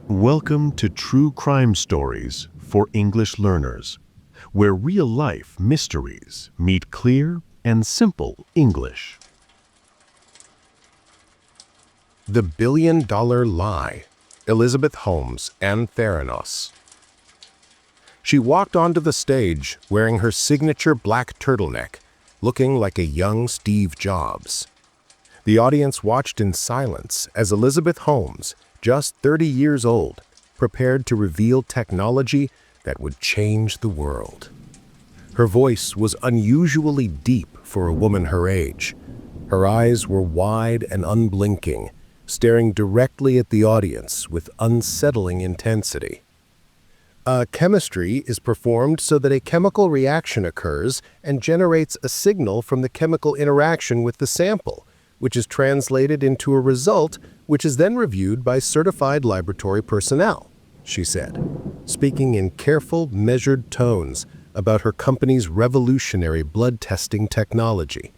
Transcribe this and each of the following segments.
Welcome to True Crime Stories for English Learners, where real-life mysteries meet clear and simple English. The Billion-Dollar Lie, Elizabeth Holmes and Theranos. She walked onto the stage wearing her signature black turtleneck, looking like a young Steve Jobs. The audience watched in silence as Elizabeth Holmes, just 30 years old, prepared to reveal technology that would change the world. Her voice was unusually deep for a woman her age. Her eyes were wide and unblinking, staring directly at the audience with unsettling intensity. Chemistry is performed so that a chemical reaction occurs and generates a signal from the chemical interaction with the sample, which is translated into a result which is then reviewed by certified laboratory personnel, she said, speaking in careful, measured tones about her company's revolutionary blood testing technology.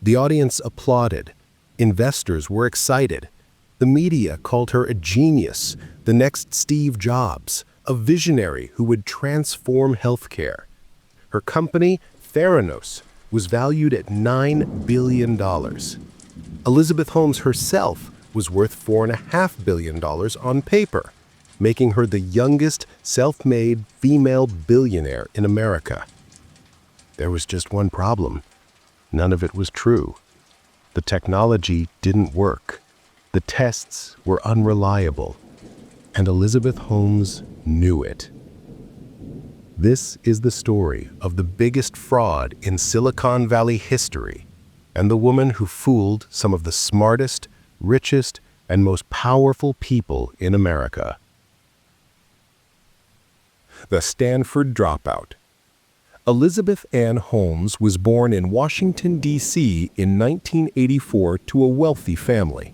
The audience applauded. Investors were excited. The media called her a genius, the next Steve Jobs, a visionary who would transform healthcare. Her company, Theranos, was valued at $9 billion. Elizabeth Holmes herself was worth $4.5 billion on paper, making her the youngest self-made female billionaire in America. There was just one problem. None of it was true. The technology didn't work. The tests were unreliable, and Elizabeth Holmes knew it. This is the story of the biggest fraud in Silicon Valley history, and the woman who fooled some of the smartest, richest, and most powerful people in America. The Stanford Dropout. Elizabeth Ann Holmes was born in Washington, D.C. in 1984 to a wealthy family.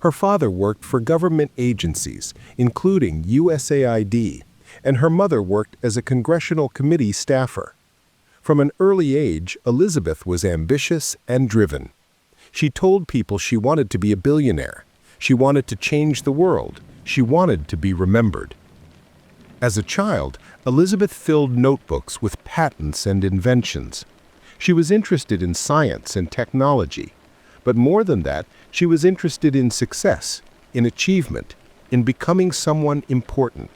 Her father worked for government agencies, including USAID, and her mother worked as a congressional committee staffer. From an early age, Elizabeth was ambitious and driven. She told people she wanted to be a billionaire. She wanted to change the world. She wanted to be remembered. As a child, Elizabeth filled notebooks with patents and inventions. She was interested in science and technology. But more than that, she was interested in success, in achievement, in becoming someone important.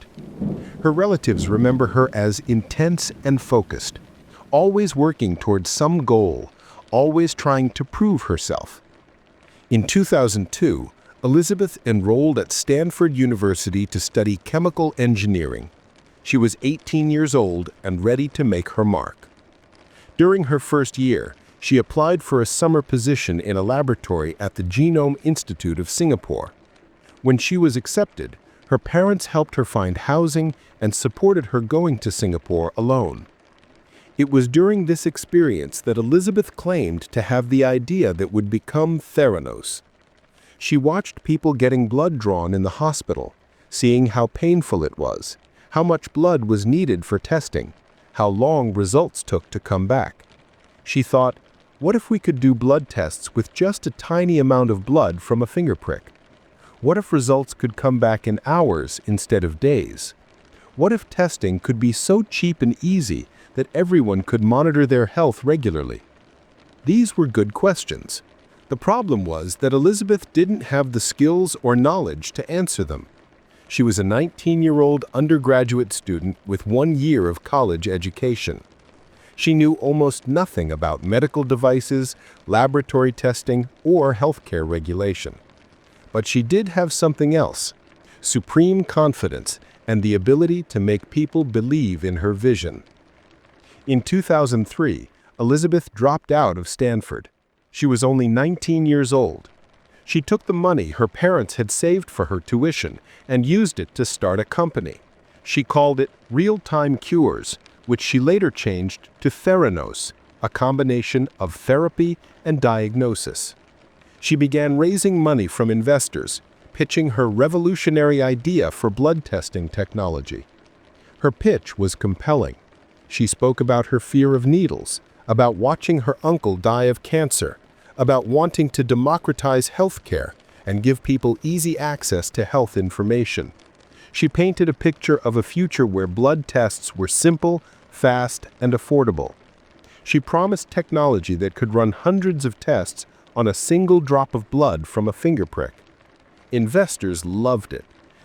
Her relatives remember her as intense and focused, always working towards some goal, always trying to prove herself. In 2002, Elizabeth enrolled at Stanford University to study chemical engineering. She was 18 years old and ready to make her mark. During her first year, she applied for a summer position in a laboratory at the Genome Institute of Singapore. When she was accepted, her parents helped her find housing and supported her going to Singapore alone. It was during this experience that Elizabeth claimed to have the idea that would become Theranos. She watched people getting blood drawn in the hospital, seeing how painful it was, how much blood was needed for testing, how long results took to come back. She thought, what if we could do blood tests with just a tiny amount of blood from a finger prick? What if results could come back in hours instead of days? What if testing could be so cheap and easy that everyone could monitor their health regularly? These were good questions. The problem was that Elizabeth didn't have the skills or knowledge to answer them. She was a 19-year-old undergraduate student with 1 year of college education. She knew almost nothing about medical devices, laboratory testing, or healthcare regulation. But she did have something else: supreme confidence and the ability to make people believe in her vision. In 2003, Elizabeth dropped out of Stanford. She was only 19 years old. She took the money her parents had saved for her tuition and used it to start a company. She called it Real-Time Cures, which she later changed to Theranos, a combination of therapy and diagnosis. She began raising money from investors, pitching her revolutionary idea for blood testing technology. Her pitch was compelling. She spoke about her fear of needles, about watching her uncle die of cancer, about wanting to democratize healthcare and give people easy access to health information. She painted a picture of a future where blood tests were simple, fast, and affordable. She promised technology that could run hundreds of tests on a single drop of blood from a finger prick. Investors loved it.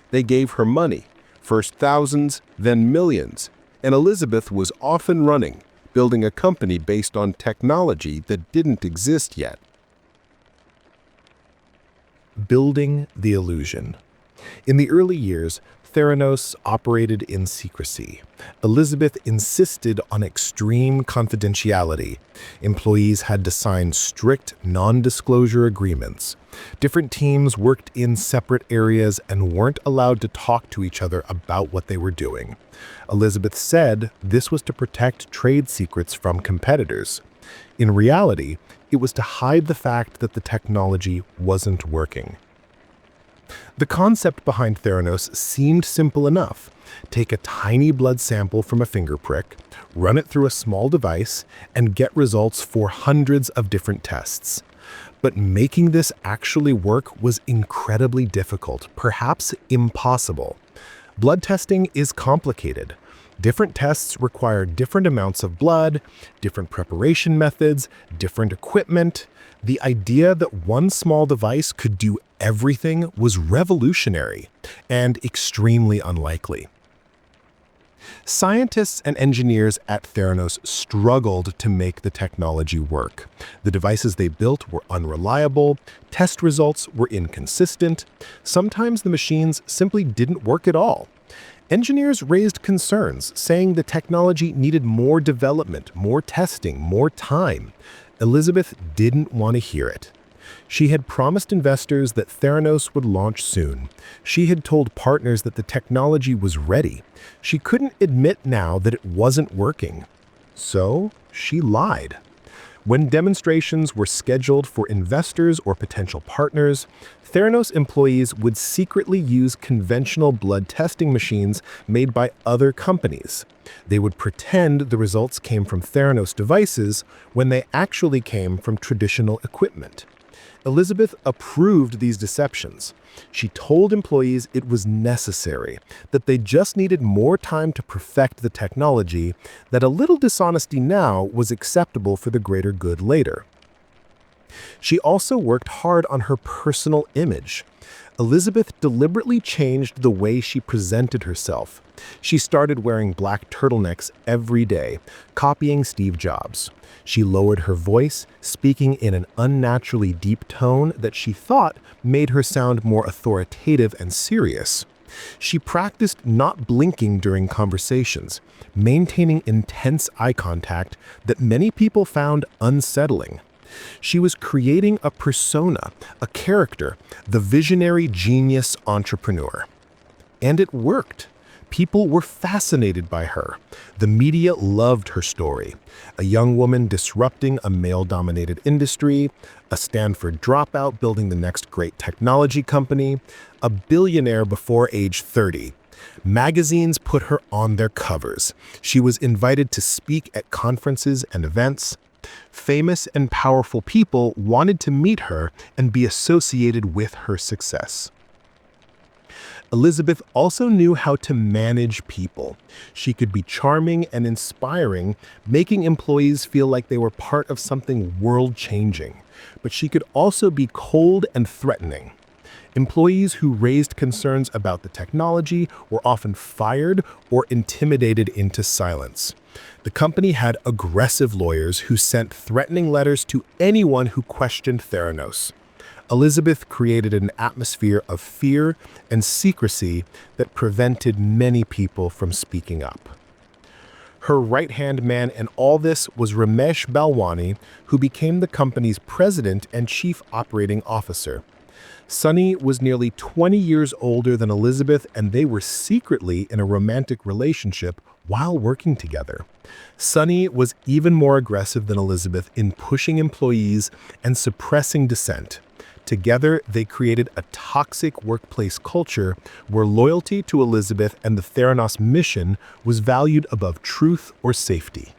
They gave her money, first thousands, then millions, and Elizabeth was off and running, building a company based on technology that didn't exist yet. Building the illusion. In the early years, Theranos operated in secrecy. Elizabeth insisted on extreme confidentiality. Employees had to sign strict non-disclosure agreements. Different teams worked in separate areas and weren't allowed to talk to each other about what they were doing. Elizabeth said this was to protect trade secrets from competitors. In reality, it was to hide the fact that the technology wasn't working. The concept behind Theranos seemed simple enough. Take a tiny blood sample from a finger prick, run it through a small device, and get results for hundreds of different tests. But making this actually work was incredibly difficult, perhaps impossible. Blood testing is complicated. Different tests require different amounts of blood, different preparation methods, different equipment. The idea that one small device could do everything was revolutionary and extremely unlikely. Scientists and engineers at Theranos struggled to make the technology work. The devices they built were unreliable, test results were inconsistent, sometimes the machines simply didn't work at all. Engineers raised concerns, saying the technology needed more development, more testing, more time. Elizabeth didn't want to hear it. She had promised investors that Theranos would launch soon. She had told partners that the technology was ready. She couldn't admit now that it wasn't working. So she lied. When demonstrations were scheduled for investors or potential partners, Theranos employees would secretly use conventional blood testing machines made by other companies. They would pretend the results came from Theranos devices when they actually came from traditional equipment. Elizabeth approved these deceptions. She told employees it was necessary, that they just needed more time to perfect the technology, that a little dishonesty now was acceptable for the greater good later. She also worked hard on her personal image. Elizabeth deliberately changed the way she presented herself. She started wearing black turtlenecks every day, copying Steve Jobs. She lowered her voice, speaking in an unnaturally deep tone that she thought made her sound more authoritative and serious. She practiced not blinking during conversations, maintaining intense eye contact that many people found unsettling. She was creating a persona, a character, the visionary genius entrepreneur. And it worked. People were fascinated by her. The media loved her story. A young woman disrupting a male-dominated industry, a Stanford dropout building the next great technology company, a billionaire before age 30. Magazines put her on their covers. She was invited to speak at conferences and events. Famous and powerful people wanted to meet her and be associated with her success. Elizabeth also knew how to manage people. She could be charming and inspiring, making employees feel like they were part of something world-changing. But she could also be cold and threatening. Employees who raised concerns about the technology were often fired or intimidated into silence. The company had aggressive lawyers who sent threatening letters to anyone who questioned Theranos. Elizabeth created an atmosphere of fear and secrecy that prevented many people from speaking up. Her right-hand man in all this was Ramesh Balwani, who became the company's president and chief operating officer. Sunny was nearly 20 years older than Elizabeth, and they were secretly in a romantic relationship while working together. Sunny was even more aggressive than Elizabeth in pushing employees and suppressing dissent. Together, they created a toxic workplace culture where loyalty to Elizabeth and the Theranos mission was valued above truth or safety.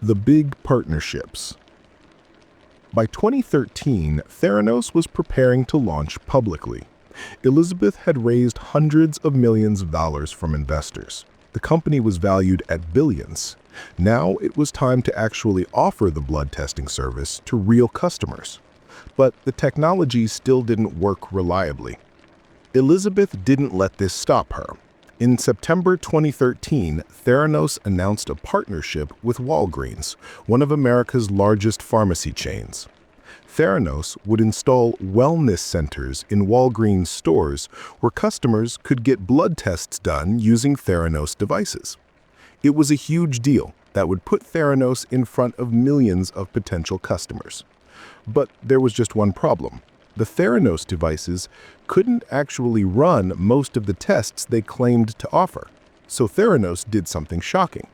The big partnerships. By 2013, Theranos was preparing to launch publicly. Elizabeth had raised hundreds of millions of dollars from investors. The company was valued at billions. Now it was time to actually offer the blood testing service to real customers. But the technology still didn't work reliably. Elizabeth didn't let this stop her. In September 2013, Theranos announced a partnership with Walgreens, one of America's largest pharmacy chains. Theranos would install wellness centers in Walgreens stores where customers could get blood tests done using Theranos devices. It was a huge deal that would put Theranos in front of millions of potential customers. But there was just one problem. The Theranos devices couldn't actually run most of the tests they claimed to offer. So Theranos did something shocking.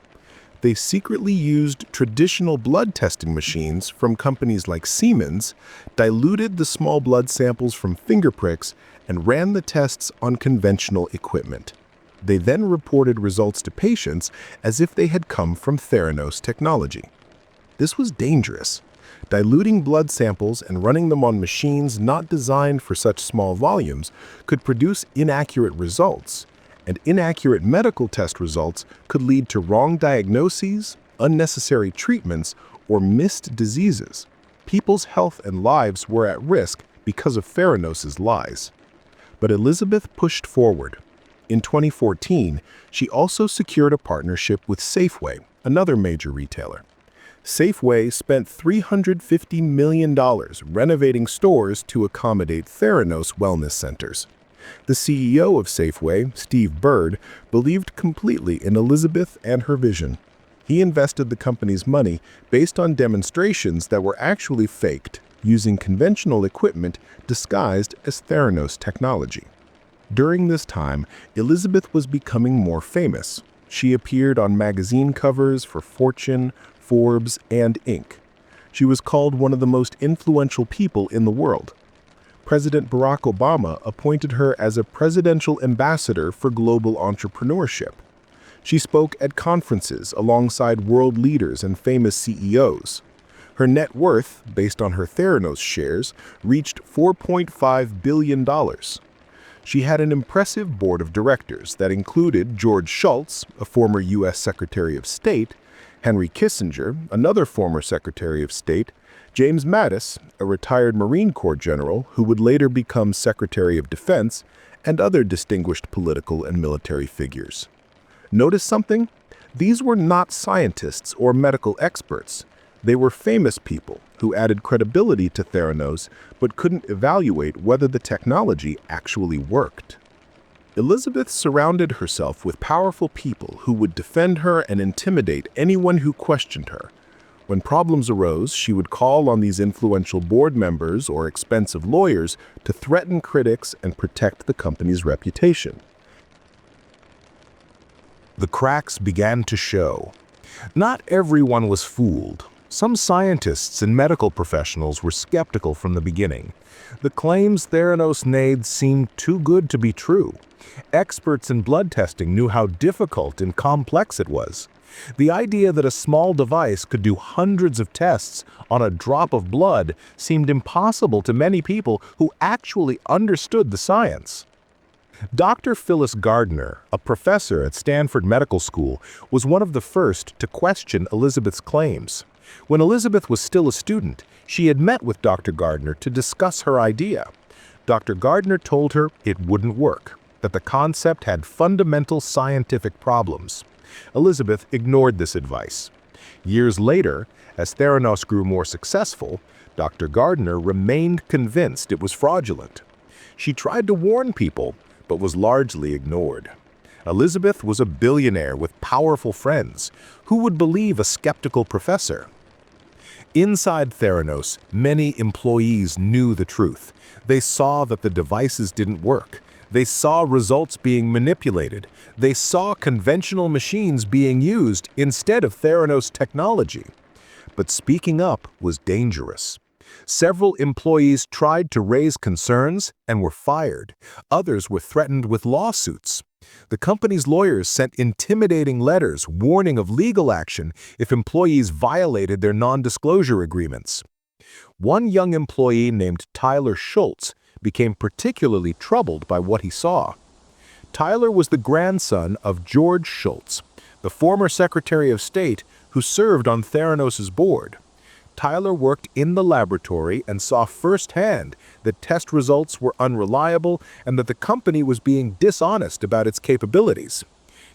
They secretly used traditional blood testing machines from companies like Siemens, diluted the small blood samples from finger pricks, and ran the tests on conventional equipment. They then reported results to patients as if they had come from Theranos technology. This was dangerous. Diluting blood samples and running them on machines not designed for such small volumes could produce inaccurate results, and inaccurate medical test results could lead to wrong diagnoses, unnecessary treatments, or missed diseases. People's health and lives were at risk because of Theranos' lies. But Elizabeth pushed forward. In 2014, she also secured a partnership with Safeway, another major retailer. Safeway spent $350 million renovating stores to accommodate Theranos wellness centers. The CEO of Safeway, Steve Bird, believed completely in Elizabeth and her vision. He invested the company's money based on demonstrations that were actually faked, using conventional equipment disguised as Theranos technology. During this time, Elizabeth was becoming more famous. She appeared on magazine covers for Fortune, Forbes, and Inc. She was called one of the most influential people in the world. President Barack Obama appointed her as a presidential ambassador for global entrepreneurship. She spoke at conferences alongside world leaders and famous CEOs. Her net worth, based on her Theranos shares, reached $4.5 billion. She had an impressive board of directors that included George Shultz, a former U.S. Secretary of State, Henry Kissinger, another former Secretary of State, James Mattis, a retired Marine Corps general who would later become Secretary of Defense, and other distinguished political and military figures. Notice something? These were not scientists or medical experts. They were famous people who added credibility to Theranos but couldn't evaluate whether the technology actually worked. Elizabeth surrounded herself with powerful people who would defend her and intimidate anyone who questioned her. When problems arose, she would call on these influential board members or expensive lawyers to threaten critics and protect the company's reputation. The cracks began to show. Not everyone was fooled. Some scientists and medical professionals were skeptical from the beginning. The claims Theranos made seemed too good to be true. Experts in blood testing knew how difficult and complex it was. The idea that a small device could do hundreds of tests on a drop of blood seemed impossible to many people who actually understood the science. Dr. Phyllis Gardner, a professor at Stanford Medical School, was one of the first to question Elizabeth's claims. When Elizabeth was still a student, she had met with Dr. Gardner to discuss her idea. Dr. Gardner told her it wouldn't work, that the concept had fundamental scientific problems. Elizabeth ignored this advice. Years later, as Theranos grew more successful, Dr. Gardner remained convinced it was fraudulent. She tried to warn people, but was largely ignored. Elizabeth was a billionaire with powerful friends. Who would believe a skeptical professor? Inside Theranos, many employees knew the truth. They saw that the devices didn't work. They saw results being manipulated. They saw conventional machines being used instead of Theranos technology. But speaking up was dangerous. Several employees tried to raise concerns and were fired. Others were threatened with lawsuits. The company's lawyers sent intimidating letters warning of legal action if employees violated their non-disclosure agreements. One young employee named Tyler Schultz became particularly troubled by what he saw. Tyler was the grandson of George Schultz, the former Secretary of State who served on Theranos's board. Tyler worked in the laboratory and saw firsthand that test results were unreliable and that the company was being dishonest about its capabilities.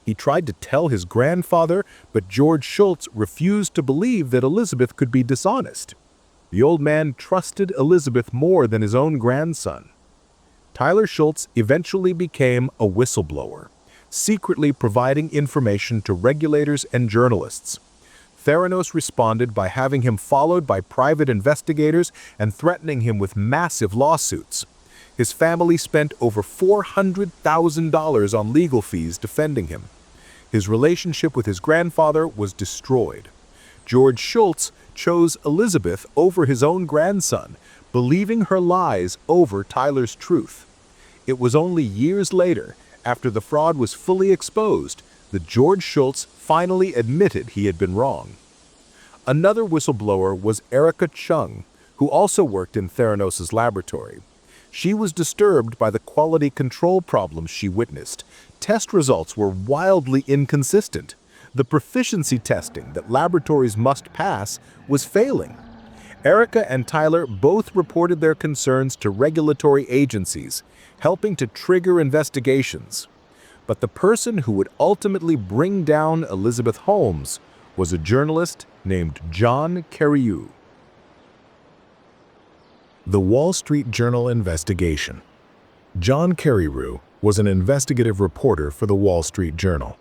He tried to tell his grandfather, but George Schultz refused to believe that Elizabeth could be dishonest. The old man trusted Elizabeth more than his own grandson. Tyler Schultz eventually became a whistleblower, secretly providing information to regulators and journalists. Theranos responded by having him followed by private investigators and threatening him with massive lawsuits. His family spent over $400,000 on legal fees defending him. His relationship with his grandfather was destroyed. George Schultz chose Elizabeth over his own grandson, believing her lies over Tyler's truth. It was only years later, after the fraud was fully exposed, that George Schultz finally admitted he had been wrong. Another whistleblower was Erica Chung, who also worked in Theranos's laboratory. She was disturbed by the quality control problems she witnessed. Test results were wildly inconsistent. The proficiency testing that laboratories must pass was failing. Erica and Tyler both reported their concerns to regulatory agencies, helping to trigger investigations. But the person who would ultimately bring down Elizabeth Holmes was a journalist named John Carreyrou. The Wall Street Journal investigation. John Carreyrou was an investigative reporter for the Wall Street Journal.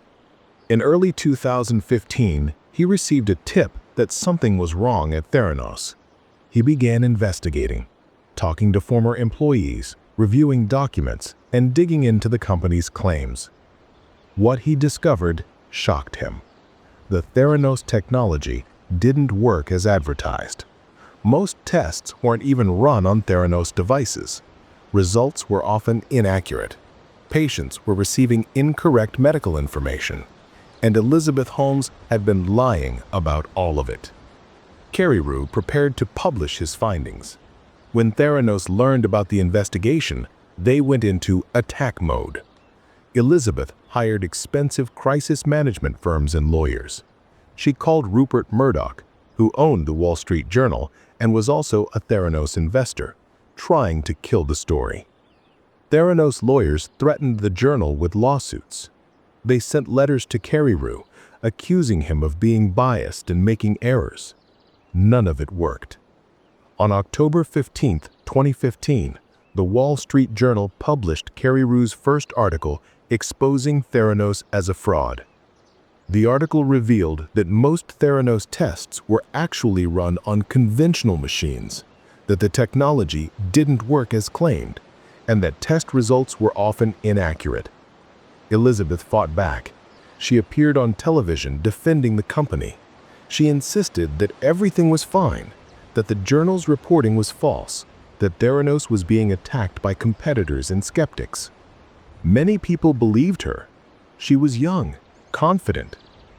In early 2015, he received a tip that something was wrong at Theranos. He began investigating, talking to former employees, reviewing documents, and digging into the company's claims. What he discovered shocked him. The Theranos technology didn't work as advertised. Most tests weren't even run on Theranos devices. Results were often inaccurate. Patients were receiving incorrect medical information, and Elizabeth Holmes had been lying about all of it. Carreyrou prepared to publish his findings. When Theranos learned about the investigation, they went into attack mode. Elizabeth hired expensive crisis management firms and lawyers. She called Rupert Murdoch, who owned the Wall Street Journal and was also a Theranos investor, trying to kill the story. Theranos lawyers threatened the journal with lawsuits. They sent letters to Carreyrou, accusing him of being biased and making errors. None of it worked. On October 15, 2015, the Wall Street Journal published Carreyrou's first article exposing Theranos as a fraud. The article revealed that most Theranos tests were actually run on conventional machines, that the technology didn't work as claimed, and that test results were often inaccurate. Elizabeth fought back. She appeared on television defending the company. She insisted that everything was fine, that the journal's reporting was false, that Theranos was being attacked by competitors and skeptics. Many people believed her. She was young, confident,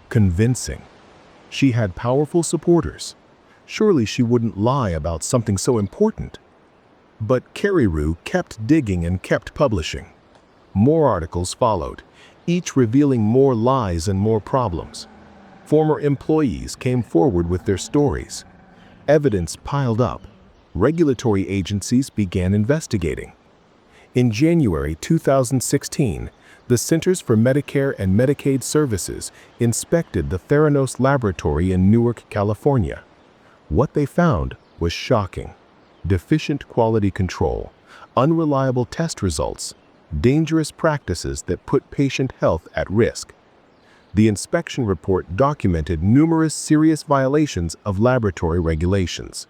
convincing. She had powerful supporters. Surely she wouldn't lie about something so important. But Carreyrou kept digging and kept publishing. More articles followed, each revealing more lies and more problems. Former employees came forward with their stories. Evidence piled up. Regulatory agencies began investigating. In January 2016, the Centers for Medicare and Medicaid Services inspected the Theranos laboratory in Newark, California. What they found was shocking. Deficient quality control, unreliable test results, dangerous practices that put patient health at risk. The inspection report documented numerous serious violations of laboratory regulations.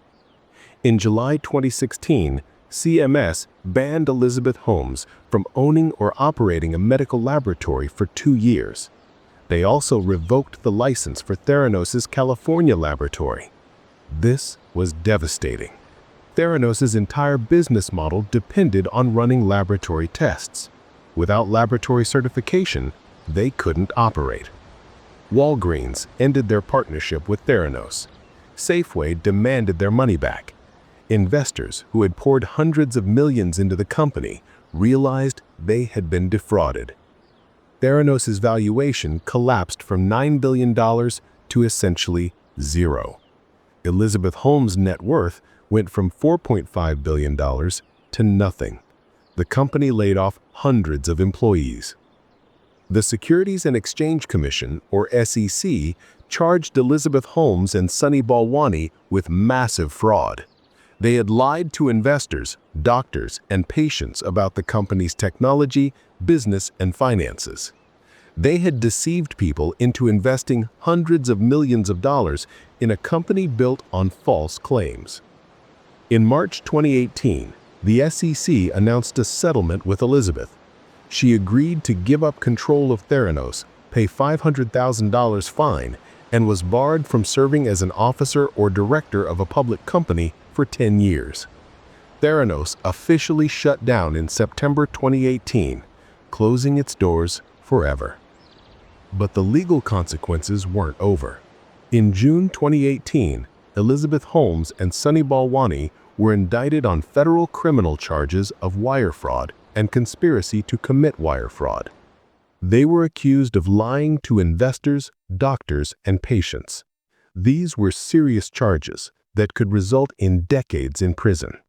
In July 2016, CMS banned Elizabeth Holmes from owning or operating a medical laboratory for 2 years. They also revoked the license for Theranos' California laboratory. This was devastating. Theranos' entire business model depended on running laboratory tests. Without laboratory certification, they couldn't operate. Walgreens ended their partnership with Theranos. Safeway demanded their money back. Investors who had poured hundreds of millions into the company realized they had been defrauded. Theranos' valuation collapsed from $9 billion to essentially zero. Elizabeth Holmes' net worth went from $4.5 billion to nothing. The company laid off hundreds of employees. The Securities and Exchange Commission, or SEC, charged Elizabeth Holmes and Sunny Balwani with massive fraud. They had lied to investors, doctors, and patients about the company's technology, business, and finances. They had deceived people into investing hundreds of millions of dollars in a company built on false claims. In March 2018, the SEC announced a settlement with Elizabeth. She agreed to give up control of Theranos, pay $500,000 fine, and was barred from serving as an officer or director of a public company for 10 years. Theranos officially shut down in September 2018, closing its doors forever. But the legal consequences weren't over. In June 2018, Elizabeth Holmes and Sunny Balwani were indicted on federal criminal charges of wire fraud and conspiracy to commit wire fraud. They were accused of lying to investors, doctors, and patients. These were serious charges that could result in decades in prison.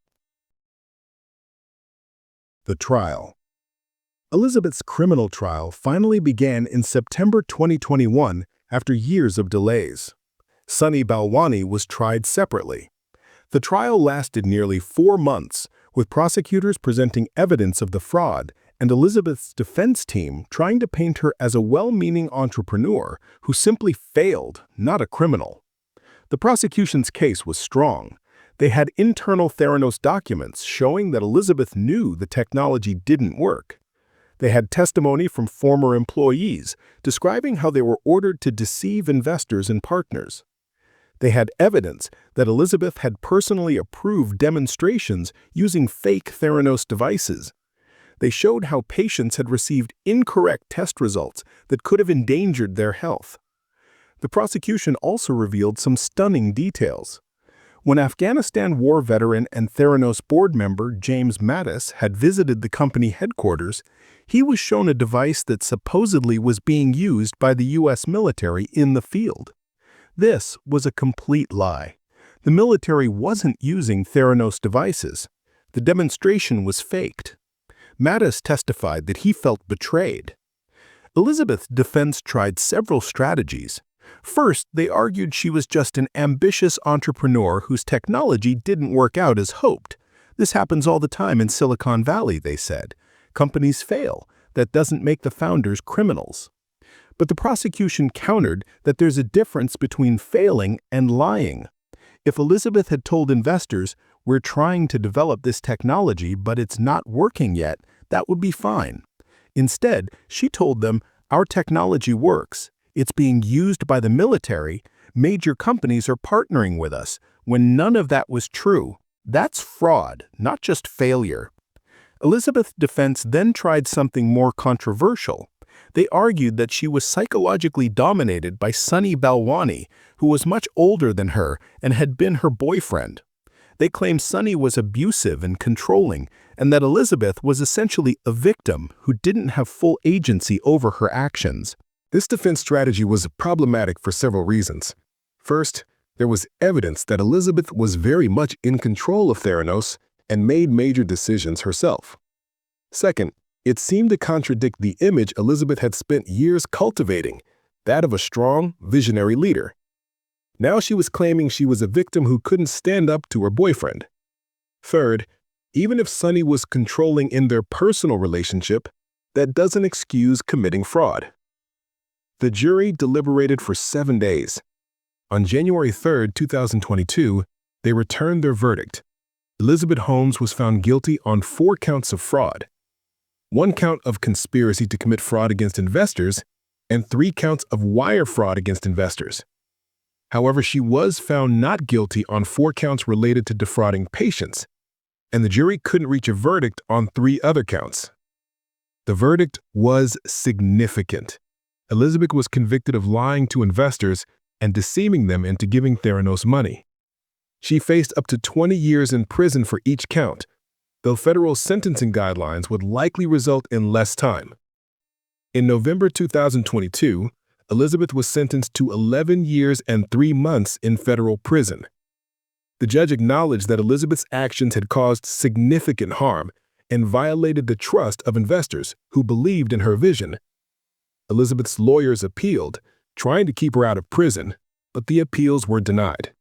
The trial. Elizabeth's criminal trial finally began in September 2021 after years of delays. Sunny Balwani was tried separately. The trial lasted nearly 4 months, with prosecutors presenting evidence of the fraud and Elizabeth's defense team trying to paint her as a well-meaning entrepreneur who simply failed, not a criminal. The prosecution's case was strong. They had internal Theranos documents showing that Elizabeth knew the technology didn't work. They had testimony from former employees describing how they were ordered to deceive investors and partners. They had evidence that Elizabeth had personally approved demonstrations using fake Theranos devices. They showed how patients had received incorrect test results that could have endangered their health. The prosecution also revealed some stunning details. When Afghanistan war veteran and Theranos board member James Mattis had visited the company headquarters, he was shown a device that supposedly was being used by the U.S. military in the field. This was a complete lie. The military wasn't using Theranos devices. The demonstration was faked. Mattis testified that he felt betrayed. Elizabeth's defense tried several strategies. First, they argued she was just an ambitious entrepreneur whose technology didn't work out as hoped. This happens all the time in Silicon Valley, they said. Companies fail. That doesn't make the founders criminals. But the prosecution countered that there's a difference between failing and lying. If Elizabeth had told investors, "We're trying to develop this technology, but it's not working yet," that would be fine. Instead, she told them, "Our technology works. It's being used by the military. Major companies are partnering with us," when none of that was true. That's fraud, not just failure. Elizabeth's defense then tried something more controversial. They argued that she was psychologically dominated by Sunny Balwani, who was much older than her and had been her boyfriend. They claimed Sunny was abusive and controlling, and that Elizabeth was essentially a victim who didn't have full agency over her actions. This defense strategy was problematic for several reasons. First, there was evidence that Elizabeth was very much in control of Theranos and made major decisions herself. Second, it seemed to contradict the image Elizabeth had spent years cultivating, that of a strong, visionary leader. Now she was claiming she was a victim who couldn't stand up to her boyfriend. Third, even if Sunny was controlling in their personal relationship, that doesn't excuse committing fraud. The jury deliberated for 7 days. On January 3, 2022, they returned their verdict. Elizabeth Holmes was found guilty on 4 counts of fraud, 1 count of conspiracy to commit fraud against investors, and 3 counts of wire fraud against investors. However, she was found not guilty on 4 counts related to defrauding patients, and the jury couldn't reach a verdict on 3 other counts. The verdict was significant. Elizabeth was convicted of lying to investors and deceiving them into giving Theranos money. She faced up to 20 years in prison for each count, though federal sentencing guidelines would likely result in less time. In November 2022, Elizabeth was sentenced to 11 years and 3 months in federal prison. The judge acknowledged that Elizabeth's actions had caused significant harm and violated the trust of investors who believed in her vision. Elizabeth's lawyers appealed, trying to keep her out of prison, but the appeals were denied.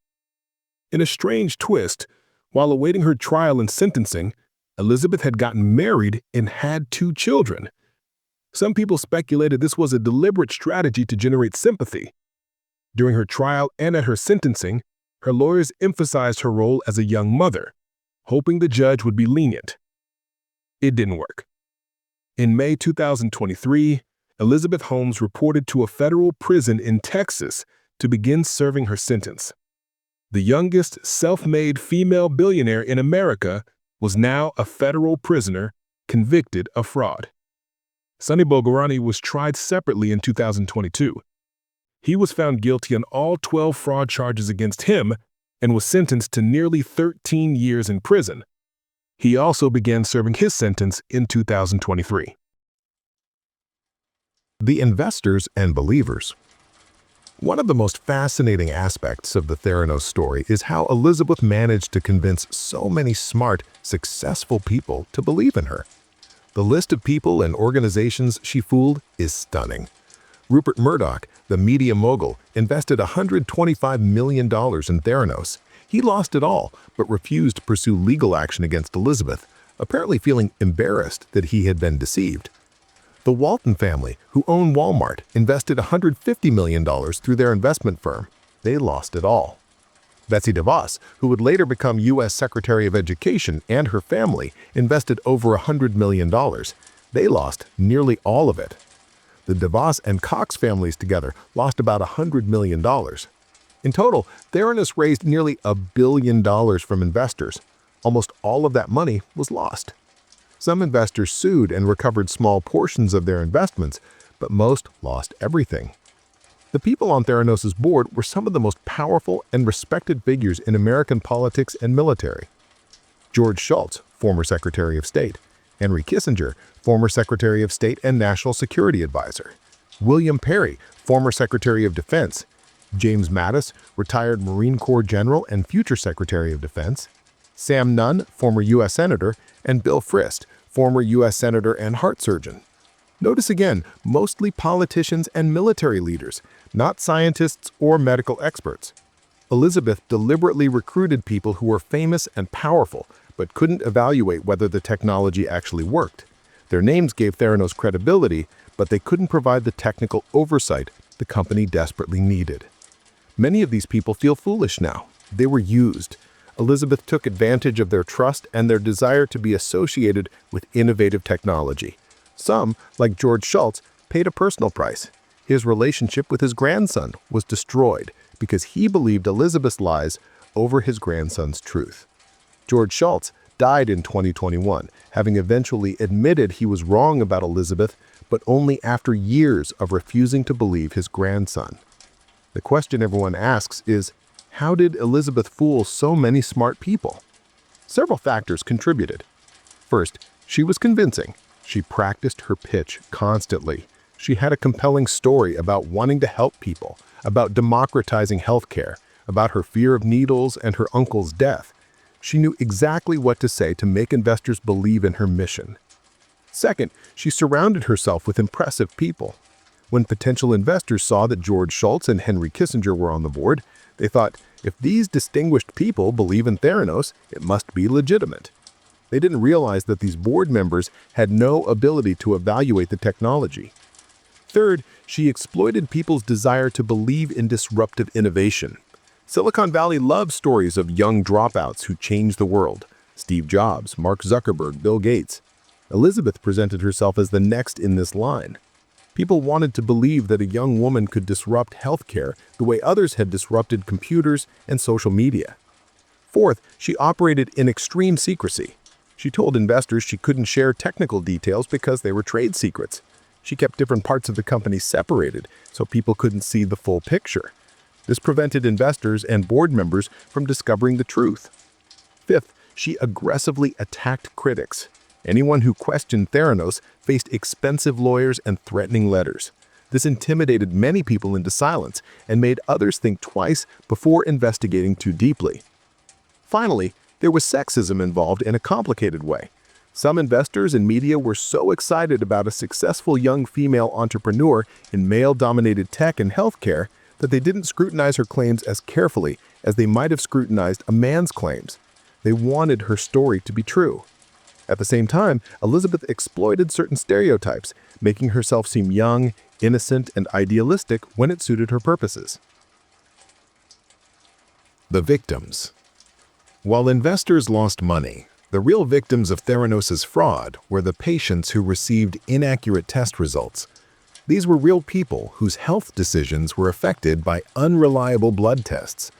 In a strange twist, while awaiting her trial and sentencing, Elizabeth had gotten married and had 2 children. Some people speculated this was a deliberate strategy to generate sympathy. During her trial and at her sentencing, her lawyers emphasized her role as a young mother, hoping the judge would be lenient. It didn't work. In May 2023, Elizabeth Holmes reported to a federal prison in Texas to begin serving her sentence. The youngest self-made female billionaire in America was now a federal prisoner convicted of fraud. Sunny Bogorani was tried separately in 2022. He was found guilty on all 12 fraud charges against him and was sentenced to nearly 13 years in prison. He also began serving his sentence in 2023. The investors and believers. One of the most fascinating aspects of the Theranos story is how Elizabeth managed to convince so many smart, successful people to believe in her. The list of people and organizations she fooled is stunning. Rupert Murdoch, the media mogul, invested $125 million in Theranos. He lost it all, but refused to pursue legal action against Elizabeth, apparently feeling embarrassed that he had been deceived. The Walton family, who own Walmart, invested $150 million through their investment firm. They lost it all. Betsy DeVos, who would later become U.S. Secretary of Education, and her family invested over $100 million. They lost nearly all of it. The DeVos and Cox families together lost about $100 million. In total, Theranos raised nearly $1 billion from investors. Almost all of that money was lost. Some investors sued and recovered small portions of their investments, but most lost everything. The people on Theranos' board were some of the most powerful and respected figures in American politics and military. George Shultz, former Secretary of State; Henry Kissinger, former Secretary of State and National Security Advisor; William Perry, former Secretary of Defense; James Mattis, retired Marine Corps General and future Secretary of Defense; Sam Nunn, former U.S. Senator; and Bill Frist, former U.S. Senator and heart surgeon. Notice again, mostly politicians and military leaders, not scientists or medical experts. Elizabeth deliberately recruited people who were famous and powerful, but couldn't evaluate whether the technology actually worked. Their names gave Theranos credibility, but they couldn't provide the technical oversight the company desperately needed. Many of these people feel foolish now. They were used. Elizabeth took advantage of their trust and their desire to be associated with innovative technology. Some, like George Shultz, paid a personal price. His relationship with his grandson was destroyed because he believed Elizabeth's lies over his grandson's truth. George Shultz died in 2021, having eventually admitted he was wrong about Elizabeth, but only after years of refusing to believe his grandson. The question everyone asks is, how did Elizabeth fool so many smart people? Several factors contributed. First, she was convincing. She practiced her pitch constantly. She had a compelling story about wanting to help people, about democratizing healthcare, about her fear of needles and her uncle's death. She knew exactly what to say to make investors believe in her mission. Second, she surrounded herself with impressive people. When potential investors saw that George Shultz and Henry Kissinger were on the board, they thought, if these distinguished people believe in Theranos, it must be legitimate. They didn't realize that these board members had no ability to evaluate the technology. Third, she exploited people's desire to believe in disruptive innovation. Silicon Valley loves stories of young dropouts who changed the world. Steve Jobs, Mark Zuckerberg, Bill Gates. Elizabeth presented herself as the next in this line. People wanted to believe that a young woman could disrupt healthcare the way others had disrupted computers and social media. Fourth, she operated in extreme secrecy. She She told investors she couldn't share technical details because they were trade secrets. She kept different parts of the company separated so people couldn't see the full picture. This prevented investors and board members from discovering the truth. Fifth, she aggressively attacked critics. Anyone who questioned Theranos faced expensive lawyers and threatening letters. This intimidated many people into silence and made others think twice before investigating too deeply. Finally, there was sexism involved in a complicated way. Some investors and media were so excited about a successful young female entrepreneur in male-dominated tech and healthcare that they didn't scrutinize her claims as carefully as they might have scrutinized a man's claims. They wanted her story to be true. At the same time, Elizabeth exploited certain stereotypes, making herself seem young, innocent, and idealistic when it suited her purposes. The victims. While investors lost money, the real victims of Theranos' fraud were the patients who received inaccurate test results. These were real people whose health decisions were affected by unreliable blood tests.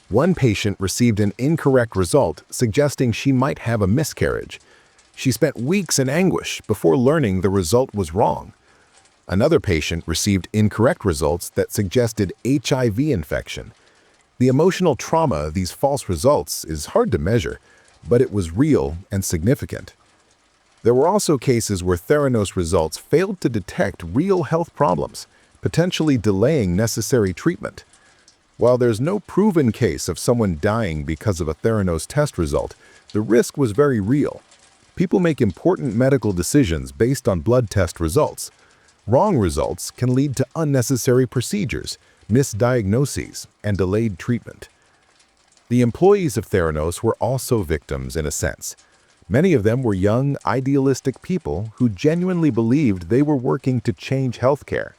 One patient received an incorrect result suggesting she might have a miscarriage. She spent weeks in anguish before learning the result was wrong. Another patient received incorrect results that suggested HIV infection. The emotional trauma of these false results is hard to measure, but it was real and significant. There were also cases where Theranos results failed to detect real health problems, potentially delaying necessary treatment. While there's no proven case of someone dying because of a Theranos test result, the risk was very real. People make important medical decisions based on blood test results. Wrong results can lead to unnecessary procedures, misdiagnoses, and delayed treatment. The employees of Theranos were also victims in a sense. Many of them were young, idealistic people who genuinely believed they were working to change healthcare.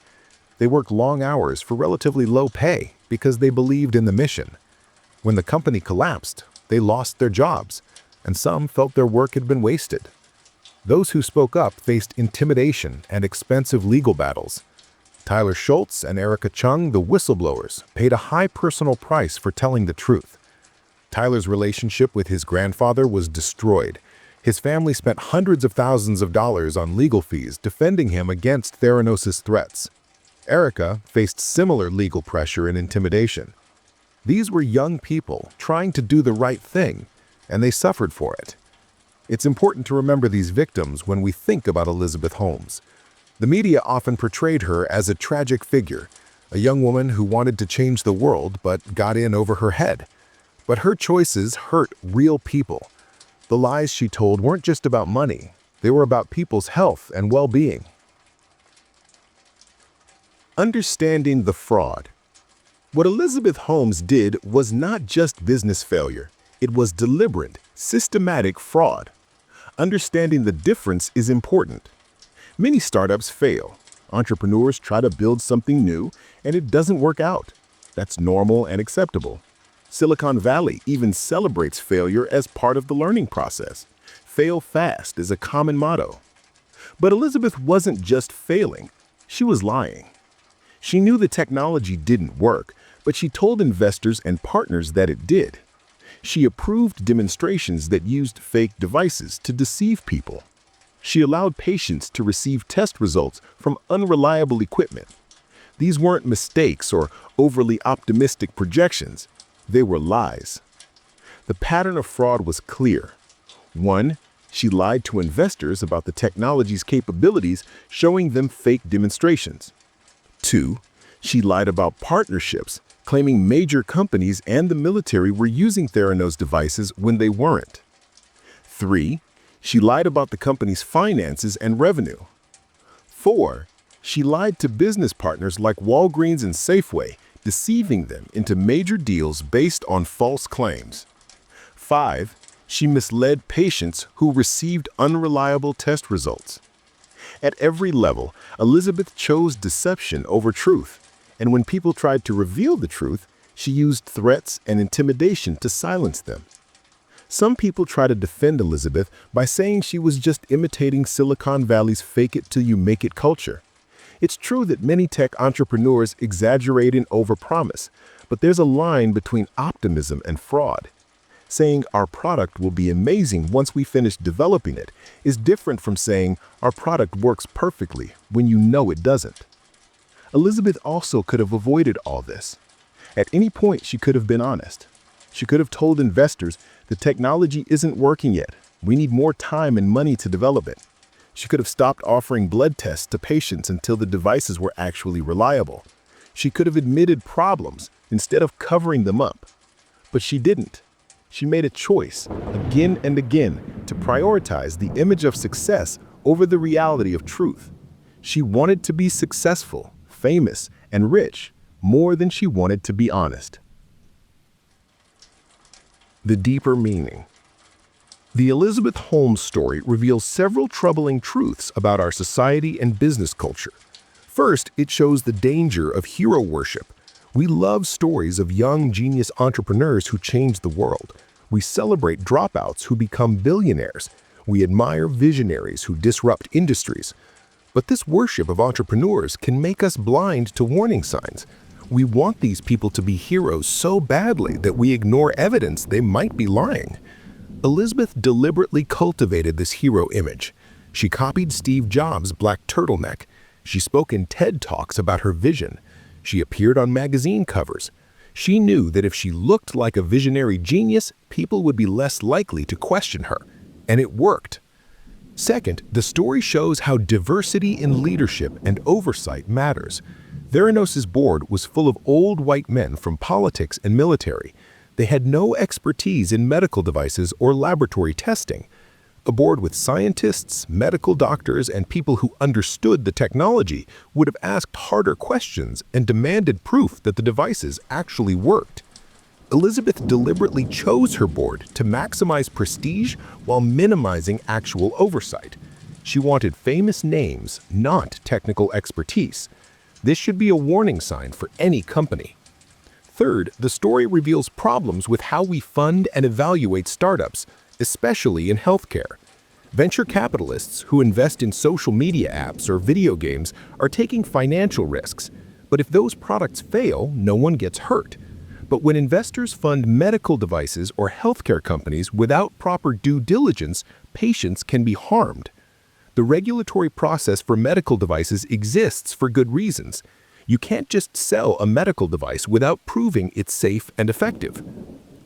They worked long hours for relatively low pay because they believed in the mission. When the company collapsed, they lost their jobs, and some felt their work had been wasted. Those who spoke up faced intimidation and expensive legal battles. Tyler Schultz and Erica Chung, the whistleblowers, paid a high personal price for telling the truth. Tyler's relationship with his grandfather was destroyed. His family spent hundreds of thousands of dollars on legal fees defending him against Theranos' threats. Erica faced similar legal pressure and intimidation. These were young people trying to do the right thing, and they suffered for it. It's important to remember these victims when we think about Elizabeth Holmes. The media often portrayed her as a tragic figure, a young woman who wanted to change the world but got in over her head. But her choices hurt real people. The lies she told weren't just about money, they were about people's health and well-being. Understanding the fraud. What Elizabeth Holmes did was not just business failure. It was deliberate, systematic fraud. Understanding the difference is important. Many startups fail. Entrepreneurs try to build something new, and it doesn't work out. That's normal and acceptable. Silicon Valley even celebrates failure as part of the learning process. Fail fast is a common motto. But Elizabeth wasn't just failing, she was lying. She knew the technology didn't work, but she told investors and partners that it did. She approved demonstrations that used fake devices to deceive people. She allowed patients to receive test results from unreliable equipment. These weren't mistakes or overly optimistic projections. They were lies. The pattern of fraud was clear. 1. She lied to investors about the technology's capabilities, showing them fake demonstrations. 2. She lied about partnerships, claiming major companies and the military were using Theranos devices when they weren't. 3. She lied about the company's finances and revenue. 4. She lied to business partners like Walgreens and Safeway, deceiving them into major deals based on false claims. 5. She misled patients who received unreliable test results. At every level, Elizabeth chose deception over truth, and when people tried to reveal the truth, she used threats and intimidation to silence them. Some people try to defend Elizabeth by saying she was just imitating Silicon Valley's fake-it-till-you-make-it culture. It's true that many tech entrepreneurs exaggerate and overpromise, but there's a line between optimism and fraud. Saying our product will be amazing once we finish developing it is different from saying our product works perfectly when you know it doesn't. Elizabeth also could have avoided all this. At any point, she could have been honest. She could have told investors the technology isn't working yet. We need more time and money to develop it. She could have stopped offering blood tests to patients until the devices were actually reliable. She could have admitted problems instead of covering them up. But she didn't. She made a choice, again and again, to prioritize the image of success over the reality of truth. She wanted to be successful, famous, and rich more than she wanted to be honest. The deeper meaning. The Elizabeth Holmes story reveals several troubling truths about our society and business culture. First, it shows the danger of hero worship. We love stories of young genius entrepreneurs who change the world. We celebrate dropouts who become billionaires. We admire visionaries who disrupt industries. But this worship of entrepreneurs can make us blind to warning signs. We want these people to be heroes so badly that we ignore evidence they might be lying. Elizabeth deliberately cultivated this hero image. She copied Steve Jobs' black turtleneck. She spoke in TED Talks about her vision. She appeared on magazine covers. She knew that if she looked like a visionary genius, people would be less likely to question her. And it worked. Second, the story shows how diversity in leadership and oversight matters. Theranos' board was full of old white men from politics and military. They had no expertise in medical devices or laboratory testing. A board with scientists, medical doctors, and people who understood the technology would have asked harder questions and demanded proof that the devices actually worked. Elizabeth deliberately chose her board to maximize prestige while minimizing actual oversight. She wanted famous names, not technical expertise. This should be a warning sign for any company. Third, the story reveals problems with how we fund and evaluate startups, especially in healthcare. Venture capitalists who invest in social media apps or video games are taking financial risks. But if those products fail, no one gets hurt. But when investors fund medical devices or healthcare companies without proper due diligence, patients can be harmed. The regulatory process for medical devices exists for good reasons. You can't just sell a medical device without proving it's safe and effective.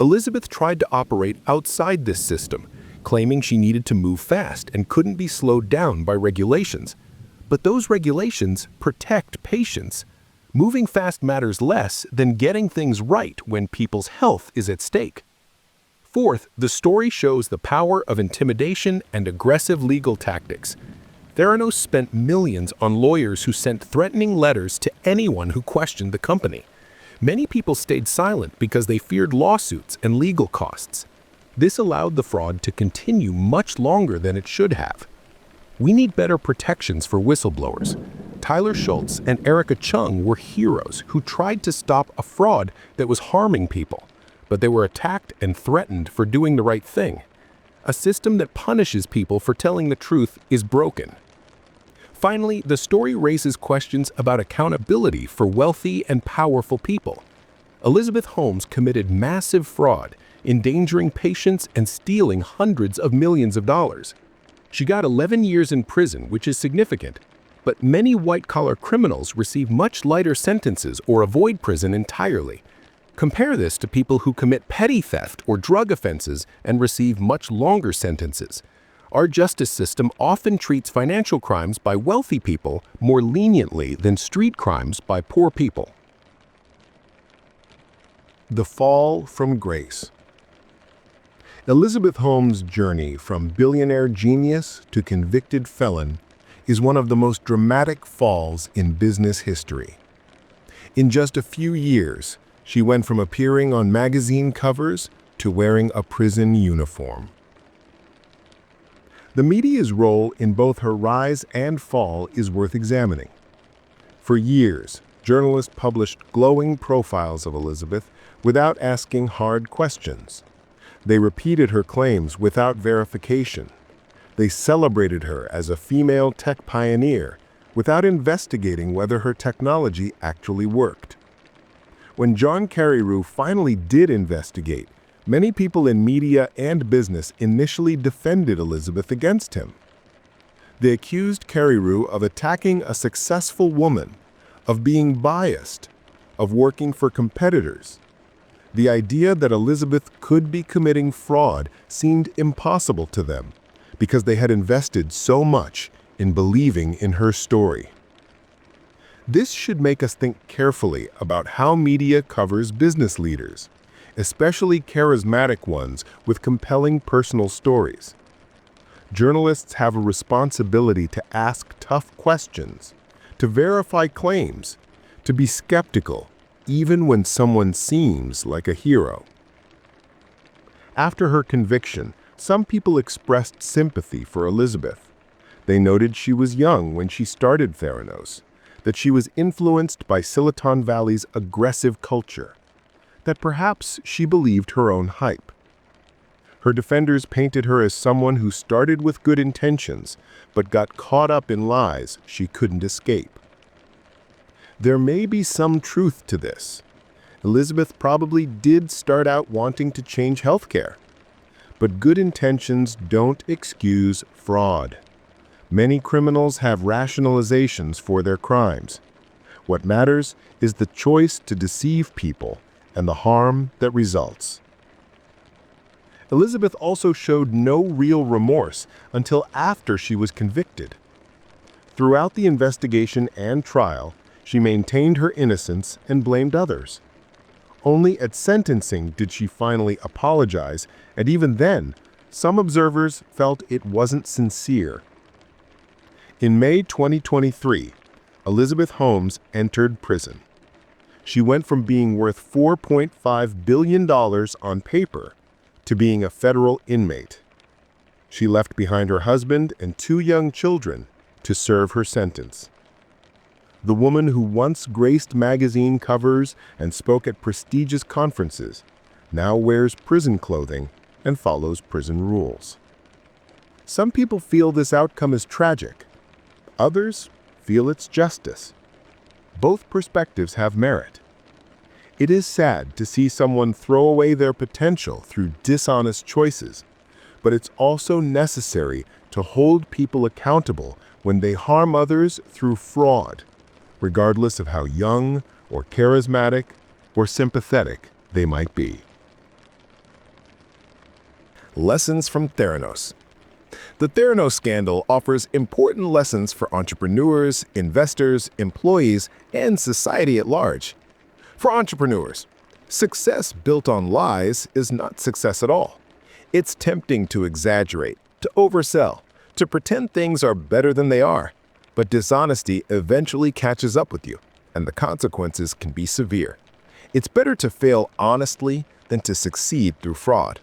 Elizabeth tried to operate outside this system, claiming she needed to move fast and couldn't be slowed down by regulations. But those regulations protect patients. Moving fast matters less than getting things right when people's health is at stake. Fourth, the story shows the power of intimidation and aggressive legal tactics. Theranos spent millions on lawyers who sent threatening letters to anyone who questioned the company. Many people stayed silent because they feared lawsuits and legal costs. This allowed the fraud to continue much longer than it should have. We need better protections for whistleblowers. Tyler Schultz and Erica Chung were heroes who tried to stop a fraud that was harming people, but they were attacked and threatened for doing the right thing. A system that punishes people for telling the truth is broken. Finally, the story raises questions about accountability for wealthy and powerful people. Elizabeth Holmes committed massive fraud, endangering patients and stealing hundreds of millions of dollars. She got 11 years in prison, which is significant, but many white-collar criminals receive much lighter sentences or avoid prison entirely. Compare this to people who commit petty theft or drug offenses and receive much longer sentences. Our justice system often treats financial crimes by wealthy people more leniently than street crimes by poor people. The fall from grace. Elizabeth Holmes' journey from billionaire genius to convicted felon is one of the most dramatic falls in business history. In just a few years, she went from appearing on magazine covers to wearing a prison uniform. The media's role in both her rise and fall is worth examining. For years, journalists published glowing profiles of Elizabeth without asking hard questions. They repeated her claims without verification. They celebrated her as a female tech pioneer without investigating whether her technology actually worked. When John Carreyrou finally did investigate, Many people in media and business initially defended Elizabeth against him. They accused Carreyrou of attacking a successful woman, of being biased, of working for competitors. The idea that Elizabeth could be committing fraud seemed impossible to them because they had invested so much in believing in her story. This should make us think carefully about how media covers business leaders, especially charismatic ones with compelling personal stories. Journalists have a responsibility to ask tough questions, to verify claims, to be skeptical, even when someone seems like a hero. After her conviction, some people expressed sympathy for Elizabeth. They noted she was young when she started Theranos, that she was influenced by Silicon Valley's aggressive culture, that perhaps she believed her own hype. Her defenders painted her as someone who started with good intentions, but got caught up in lies she couldn't escape. There may be some truth to this. Elizabeth probably did start out wanting to change healthcare. But good intentions don't excuse fraud. Many criminals have rationalizations for their crimes. What matters is the choice to deceive people and the harm that results. Elizabeth also showed no real remorse until after she was convicted. Throughout the investigation and trial, she maintained her innocence and blamed others. Only at sentencing did she finally apologize, and even then, some observers felt it wasn't sincere. In May 2023, Elizabeth Holmes entered prison. She went from being worth $4.5 billion on paper to being a federal inmate. She left behind her husband and 2 young children to serve her sentence. The woman who once graced magazine covers and spoke at prestigious conferences now wears prison clothing and follows prison rules. Some people feel this outcome is tragic. Others feel it's justice. Both perspectives have merit. It is sad to see someone throw away their potential through dishonest choices, but it's also necessary to hold people accountable when they harm others through fraud, regardless of how young or charismatic or sympathetic they might be. Lessons from Theranos. The Theranos scandal offers important lessons for entrepreneurs, investors, employees, and society at large. For entrepreneurs, success built on lies is not success at all. It's tempting to exaggerate, to oversell, to pretend things are better than they are. But dishonesty eventually catches up with you, and the consequences can be severe. It's better to fail honestly than to succeed through fraud.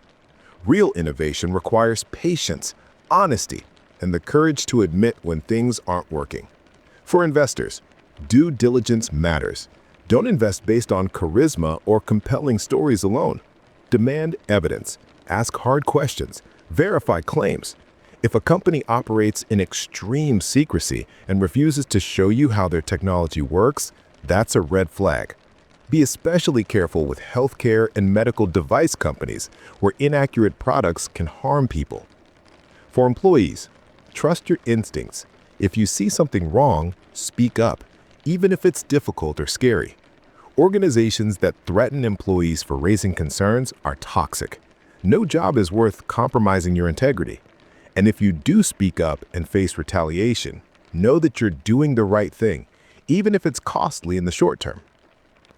Real innovation requires patience, honesty, and the courage to admit when things aren't working. For investors, due diligence matters. Don't invest based on charisma or compelling stories alone. Demand evidence, ask hard questions, verify claims. If a company operates in extreme secrecy and refuses to show you how their technology works, that's a red flag. Be especially careful with healthcare and medical device companies where inaccurate products can harm people. For employees, trust your instincts. If you see something wrong, speak up, even if it's difficult or scary. Organizations that threaten employees for raising concerns are toxic. No job is worth compromising your integrity. And if you do speak up and face retaliation, know that you're doing the right thing, even if it's costly in the short term.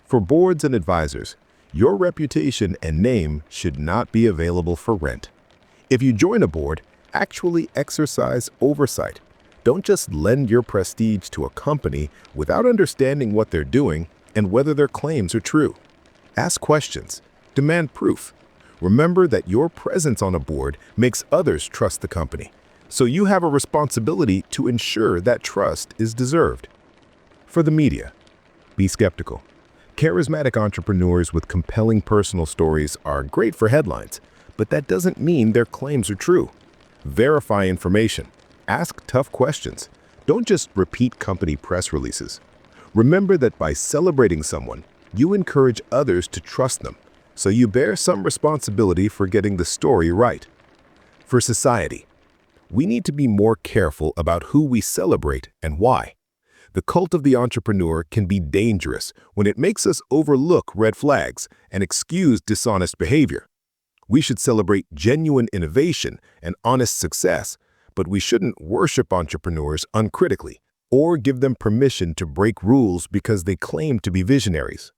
For boards and advisors, your reputation and name should not be available for rent. If you join a board, actually exercise oversight. Don't just lend your prestige to a company without understanding what they're doing and whether their claims are true. Ask questions. Demand proof. Remember that your presence on a board makes others trust the company, so you have a responsibility to ensure that trust is deserved. For the media, be skeptical. Charismatic entrepreneurs with compelling personal stories are great for headlines, but that doesn't mean their claims are true. Verify information. Ask tough questions. Don't just repeat company press releases. Remember that by celebrating someone, you encourage others to trust them. So you bear some responsibility for getting the story right. For society, we need to be more careful about who we celebrate and why. The cult of the entrepreneur can be dangerous when it makes us overlook red flags and excuse dishonest behavior. We should celebrate genuine innovation and honest success, but we shouldn't worship entrepreneurs uncritically or give them permission to break rules because they claim to be visionaries.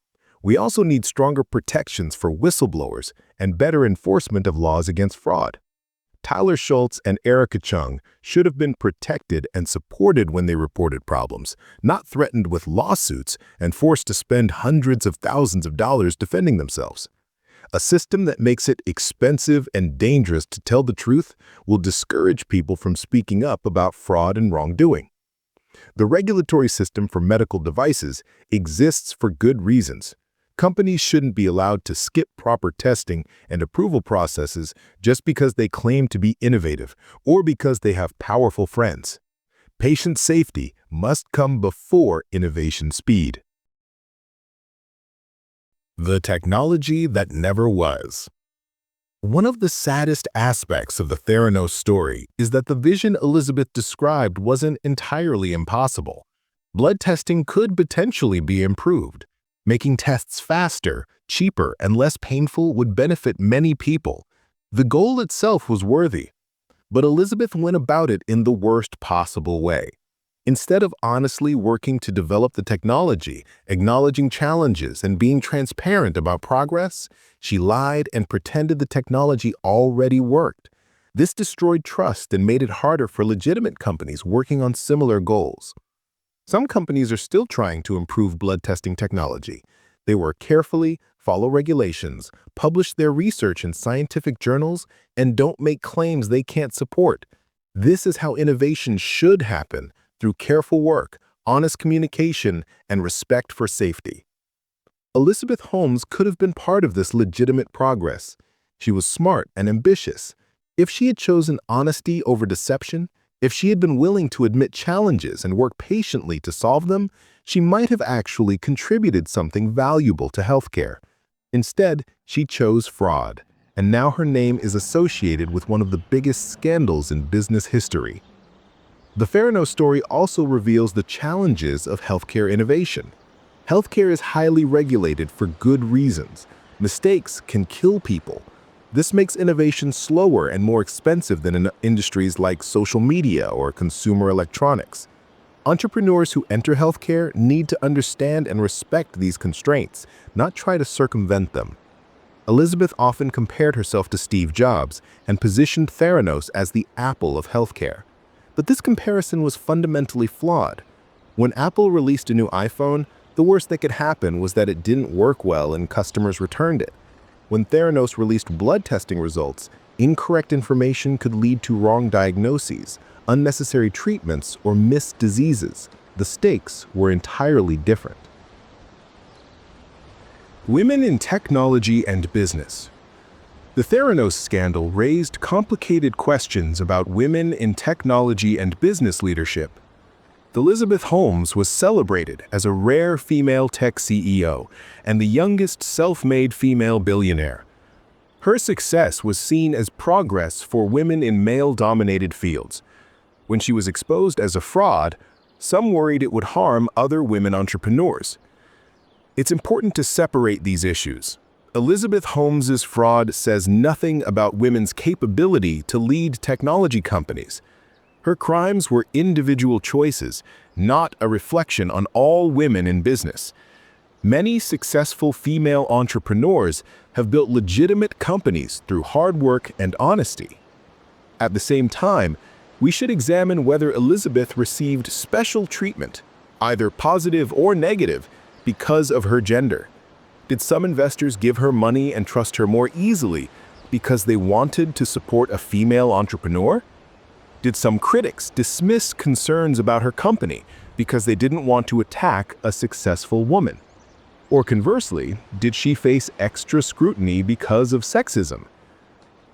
We also need stronger protections for whistleblowers and better enforcement of laws against fraud. Tyler Schultz and Erica Chung should have been protected and supported when they reported problems, not threatened with lawsuits and forced to spend hundreds of thousands of dollars defending themselves. A system that makes it expensive and dangerous to tell the truth will discourage people from speaking up about fraud and wrongdoing. The regulatory system for medical devices exists for good reasons. Companies shouldn't be allowed to skip proper testing and approval processes just because they claim to be innovative or because they have powerful friends. Patient safety must come before innovation speed. The technology that never was. One of the saddest aspects of the Theranos story is that the vision Elizabeth described wasn't entirely impossible. Blood testing could potentially be improved. Making tests faster, cheaper, and less painful would benefit many people. The goal itself was worthy, but Elizabeth went about it in the worst possible way. Instead of honestly working to develop the technology, acknowledging challenges, and being transparent about progress, she lied and pretended the technology already worked. This destroyed trust and made it harder for legitimate companies working on similar goals. Some companies are still trying to improve blood testing technology. They work carefully, follow regulations, publish their research in scientific journals, and don't make claims they can't support. This is how innovation should happen, through careful work, honest communication, and respect for safety. Elizabeth Holmes could have been part of this legitimate progress. She was smart and ambitious. If she had chosen honesty over deception, if she had been willing to admit challenges and work patiently to solve them, she might have actually contributed something valuable to healthcare. Instead, she chose fraud, and now her name is associated with one of the biggest scandals in business history. The Theranos story also reveals the challenges of healthcare innovation. Healthcare is highly regulated for good reasons. Mistakes can kill people. This makes innovation slower and more expensive than in industries like social media or consumer electronics. Entrepreneurs who enter healthcare need to understand and respect these constraints, not try to circumvent them. Elizabeth often compared herself to Steve Jobs and positioned Theranos as the Apple of healthcare. But this comparison was fundamentally flawed. When Apple released a new iPhone, the worst that could happen was that it didn't work well and customers returned it. When Theranos released blood testing results, incorrect information could lead to wrong diagnoses, unnecessary treatments, or missed diseases. The stakes were entirely different. Women in technology and business. The Theranos scandal raised complicated questions about women in technology and business leadership. Elizabeth Holmes was celebrated as a rare female tech CEO and the youngest self-made female billionaire. Her success was seen as progress for women in male-dominated fields. When she was exposed as a fraud, some worried it would harm other women entrepreneurs. It's important to separate these issues. Elizabeth Holmes's fraud says nothing about women's capability to lead technology companies. Her crimes were individual choices, not a reflection on all women in business. Many successful female entrepreneurs have built legitimate companies through hard work and honesty. At the same time, we should examine whether Elizabeth received special treatment, either positive or negative, because of her gender. Did some investors give her money and trust her more easily because they wanted to support a female entrepreneur? Did some critics dismiss concerns about her company because they didn't want to attack a successful woman? Or conversely, did she face extra scrutiny because of sexism?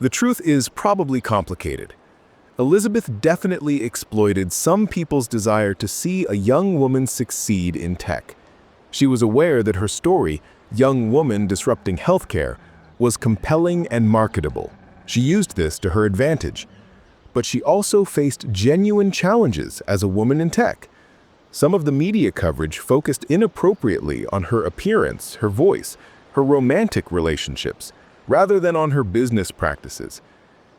The truth is probably complicated. Elizabeth definitely exploited some people's desire to see a young woman succeed in tech. She was aware that her story, Young Woman Disrupting Healthcare, was compelling and marketable. She used this to her advantage. But she also faced genuine challenges as a woman in tech. Some of the media coverage focused inappropriately on her appearance, her voice, her romantic relationships, rather than on her business practices.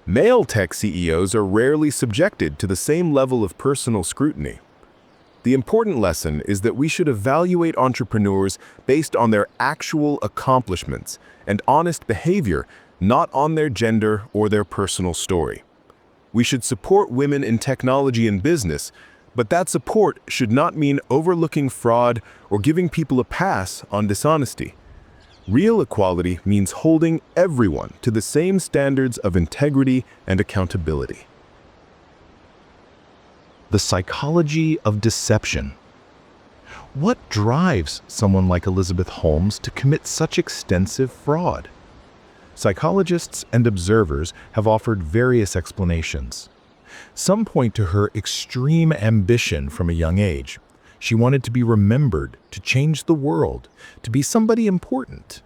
Male tech CEOs are rarely subjected to the same level of personal scrutiny. The important lesson is that we should evaluate entrepreneurs based on their actual accomplishments and honest behavior, not on their gender or their personal story. We should support women in technology and business, but that support should not mean overlooking fraud or giving people a pass on dishonesty. Real equality means holding everyone to the same standards of integrity and accountability. The psychology of deception. What drives someone like Elizabeth Holmes to commit such extensive fraud? Psychologists and observers have offered various explanations. Some point to her extreme ambition from a young age. She wanted to be remembered, to change the world, to be somebody important.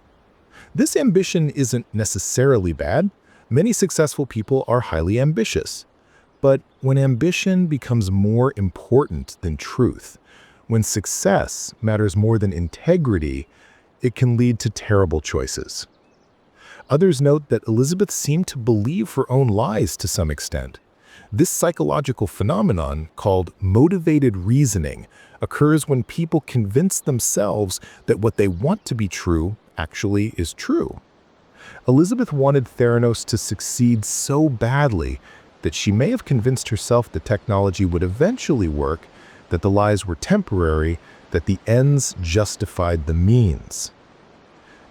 This ambition isn't necessarily bad. Many successful people are highly ambitious. But when ambition becomes more important than truth, when success matters more than integrity, it can lead to terrible choices. Others note that Elizabeth seemed to believe her own lies to some extent. This psychological phenomenon, called motivated reasoning, occurs when people convince themselves that what they want to be true actually is true. Elizabeth wanted Theranos to succeed so badly that she may have convinced herself the technology would eventually work, that the lies were temporary, that the ends justified the means.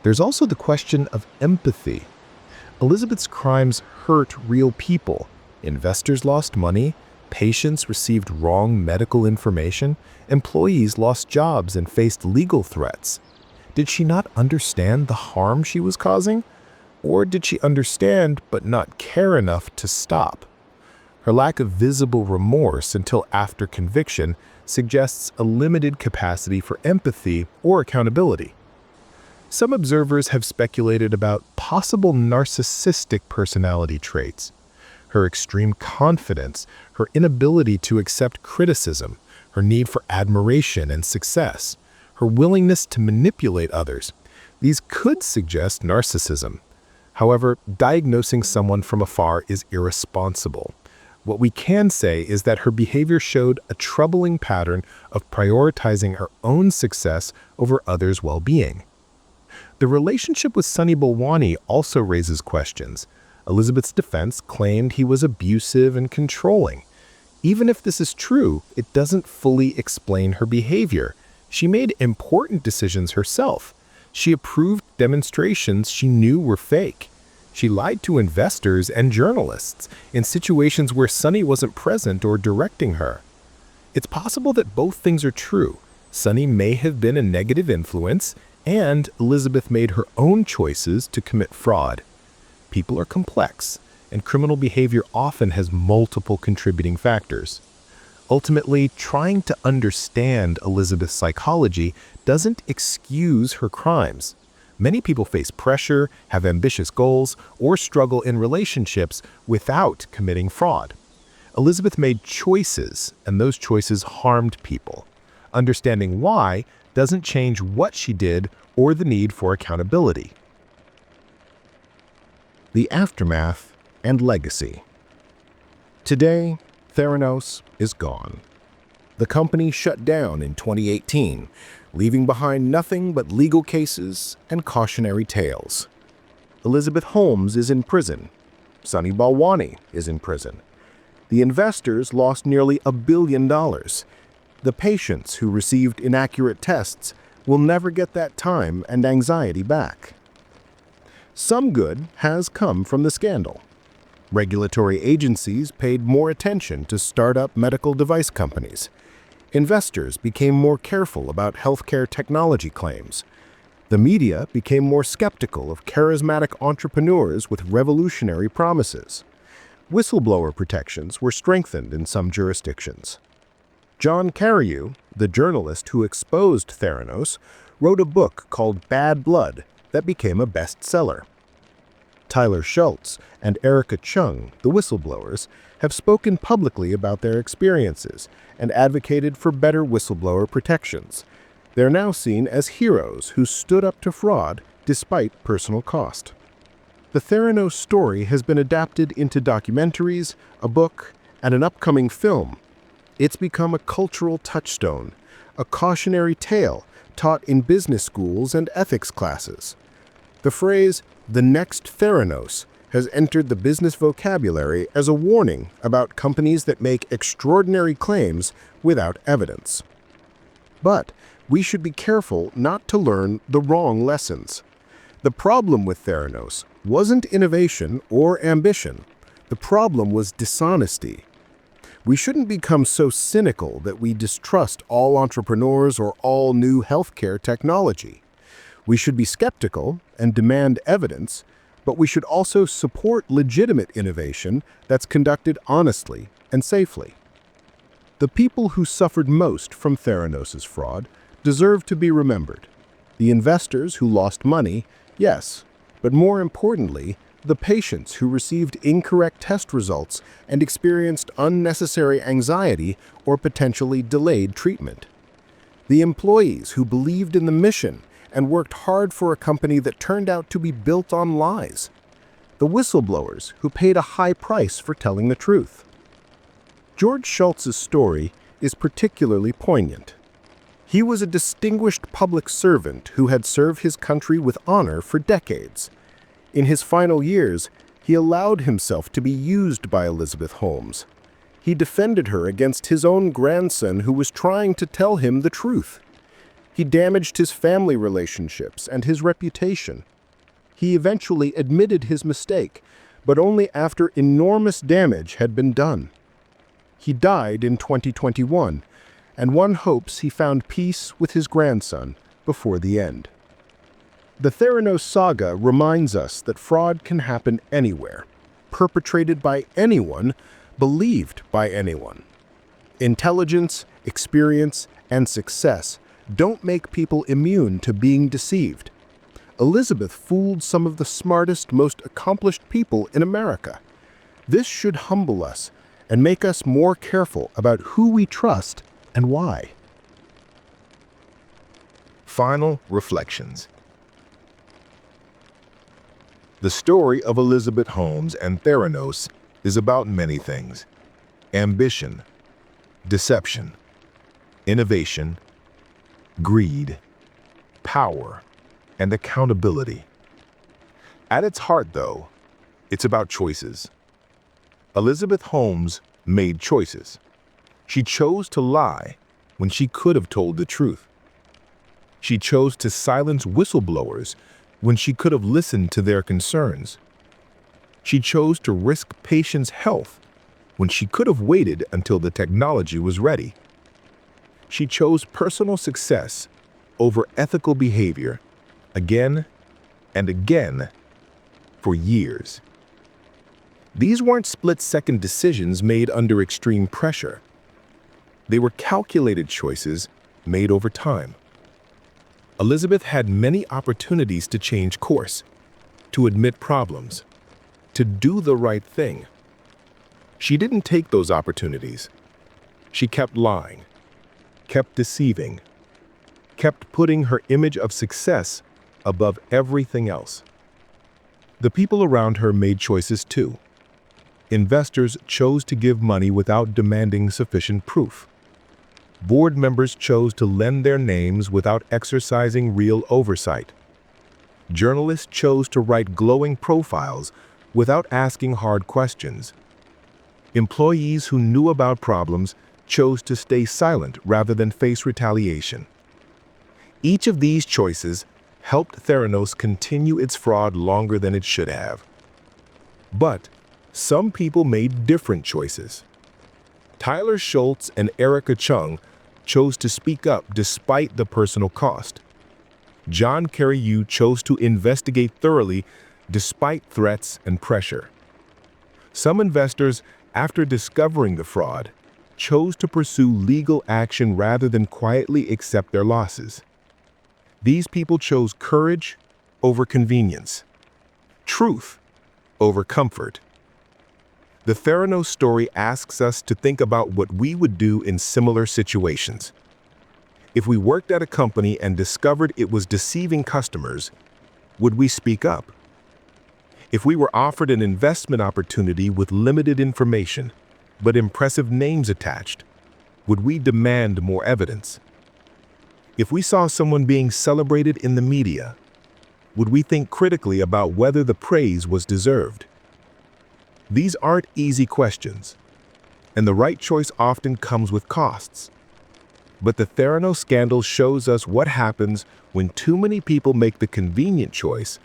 There's also the question of empathy. Elizabeth's crimes hurt real people. Investors lost money, patients received wrong medical information, employees lost jobs and faced legal threats. Did she not understand the harm she was causing? Or did she understand but not care enough to stop? Her lack of visible remorse until after conviction suggests a limited capacity for empathy or accountability. Some observers have speculated about possible narcissistic personality traits. Her extreme confidence, her inability to accept criticism, her need for admiration and success, her willingness to manipulate others. These could suggest narcissism. However, diagnosing someone from afar is irresponsible. What we can say is that her behavior showed a troubling pattern of prioritizing her own success over others' well-being. The relationship with Sunny Balwani also raises questions. Elizabeth's defense claimed he was abusive and controlling. Even if this is true, it doesn't fully explain her behavior. She made important decisions herself. She approved demonstrations she knew were fake. She lied to investors and journalists in situations where Sunny wasn't present or directing her. It's possible that both things are true. Sunny may have been a negative influence, and Elizabeth made her own choices to commit fraud. People are complex, and criminal behavior often has multiple contributing factors. Ultimately, trying to understand Elizabeth's psychology doesn't excuse her crimes. Many people face pressure, have ambitious goals, or struggle in relationships without committing fraud. Elizabeth made choices, and those choices harmed people. Understanding why doesn't change what she did or the need for accountability. The aftermath and legacy. Today, Theranos is gone. The company shut down in 2018, leaving behind nothing but legal cases and cautionary tales. Elizabeth Holmes is in prison. Sunny Balwani is in prison. The investors lost nearly $1 billion. The patients who received inaccurate tests will never get that time and anxiety back. Some good has come from the scandal. Regulatory agencies paid more attention to startup medical device companies. Investors became more careful about healthcare technology claims. The media became more skeptical of charismatic entrepreneurs with revolutionary promises. Whistleblower protections were strengthened in some jurisdictions. John Carreyrou, the journalist who exposed Theranos, wrote a book called Bad Blood that became a bestseller. Tyler Schultz and Erica Chung, the whistleblowers, have spoken publicly about their experiences and advocated for better whistleblower protections. They're now seen as heroes who stood up to fraud despite personal cost. The Theranos story has been adapted into documentaries, a book, and an upcoming film. It's become a cultural touchstone, a cautionary tale taught in business schools and ethics classes. The phrase, "the next Theranos," has entered the business vocabulary as a warning about companies that make extraordinary claims without evidence. But we should be careful not to learn the wrong lessons. The problem with Theranos wasn't innovation or ambition. The problem was dishonesty. We shouldn't become so cynical that we distrust all entrepreneurs or all new healthcare technology. We should be skeptical and demand evidence, but we should also support legitimate innovation that's conducted honestly and safely. The people who suffered most from Theranos' fraud deserve to be remembered. The investors who lost money, yes, but more importantly, the patients who received incorrect test results and experienced unnecessary anxiety or potentially delayed treatment. The employees who believed in the mission and worked hard for a company that turned out to be built on lies. The whistleblowers who paid a high price for telling the truth. George Shultz's story is particularly poignant. He was a distinguished public servant who had served his country with honor for decades. In his final years, he allowed himself to be used by Elizabeth Holmes. He defended her against his own grandson who was trying to tell him the truth. He damaged his family relationships and his reputation. He eventually admitted his mistake, but only after enormous damage had been done. He died in 2021, and one hopes he found peace with his grandson before the end. The Theranos saga reminds us that fraud can happen anywhere, perpetrated by anyone, believed by anyone. Intelligence, experience, and success don't make people immune to being deceived. Elizabeth fooled some of the smartest, most accomplished people in America. This should humble us and make us more careful about who we trust and why. Final reflections. The story of Elizabeth Holmes and Theranos is about many things: ambition, deception, innovation, greed, power, and accountability. At its heart, though, it's about choices. Elizabeth Holmes made choices. She chose to lie when she could have told the truth. She chose to silence whistleblowers when she could have listened to their concerns. She chose to risk patients' health when she could have waited until the technology was ready. She chose personal success over ethical behavior again and again for years. These weren't split-second decisions made under extreme pressure. They were calculated choices made over time. Elizabeth had many opportunities to change course, to admit problems, to do the right thing. She didn't take those opportunities. She kept lying, kept deceiving, kept putting her image of success above everything else. The people around her made choices too. Investors chose to give money without demanding sufficient proof. Board members chose to lend their names without exercising real oversight. Journalists chose to write glowing profiles without asking hard questions. Employees who knew about problems chose to stay silent rather than face retaliation. Each of these choices helped Theranos continue its fraud longer than it should have. But some people made different choices. Tyler Schultz and Erica Chung chose to speak up despite the personal cost. John Kerry Yu chose to investigate thoroughly despite threats and pressure. Some investors, after discovering the fraud, chose to pursue legal action rather than quietly accept their losses. These people chose courage over convenience, truth over comfort. The Theranos story asks us to think about what we would do in similar situations. If we worked at a company and discovered it was deceiving customers, would we speak up? If we were offered an investment opportunity with limited information, but impressive names attached, would we demand more evidence? If we saw someone being celebrated in the media, would we think critically about whether the praise was deserved? These aren't easy questions, and the right choice often comes with costs. But the Theranos scandal shows us what happens when too many people make the convenient choice